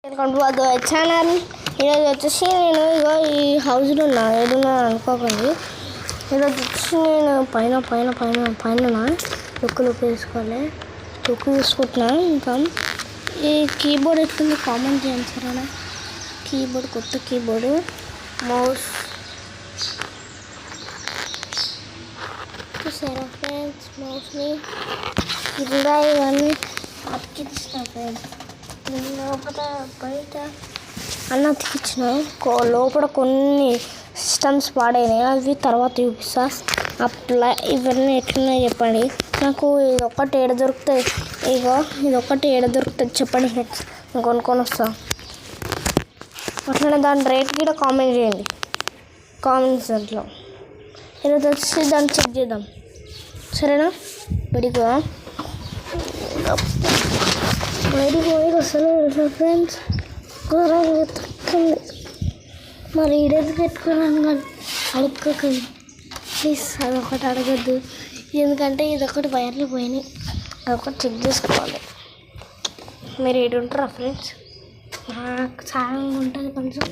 Welcome to our channel. ఈరోజు వచ్చేసి నేను ఇగో ఈ హౌస్లో ఉన్నా ఏడున్నా అనుకోకండి. ఈరోజు వచ్చి నేను పైన లుక్కు తీసుకోవాలి. లుక్కు తీసుకుంటున్నా. ఇంకా ఈ కీబోర్డ్ ఎట్లుంది కామెంట్ చేయండి సరేనా. కీబోర్డ్ కొత్త కీబోర్డు, మౌస్ చూసారా ఫ్రెండ్స్. మౌస్ని ఇలా ఇవన్నీ అతికించిన ఫ్రెండ్స్. లోపల బయట అన్న అతికించిన. లోపల కొన్ని సిస్టమ్స్ పాడైనాయి, అవి తర్వాత చూపిస్తా. అట్లా ఇవన్నీ ఎట్లున్నాయి చెప్పండి. నాకు ఇదొక్కటి ఏడ దొరుకుతుంది, ఇగో ఇదొక్కటి ఏడ దొరుకుతుంది చెప్పండి ఫ్రెండ్స్. నేను కొనుక్కొని వస్తాను. అట్లనే దాని రేట్ కూడా కామెంట్ చేయండి కామెంట్స్ దాంట్లో. ఈరోజు వచ్చి దాన్ని చెక్ చేద్దాం సరేనా. బయటికి అసలు ఫ్రెండ్స్ ఘోరంగా తక్కువ. మరి ఈడేది పెట్టుకున్నాను కానీ అడుక్కోకండి ప్లీజ్. అదొకటి అడగద్దు, ఎందుకంటే ఇదొకటి వైర్లు పోయినాయి, అదొకటి చెక్ చేసుకోవాలి. మీరు ఏడు ఉంటారా ఫ్రెండ్స్? నాకు చాలా ఉంటుంది కొంచెం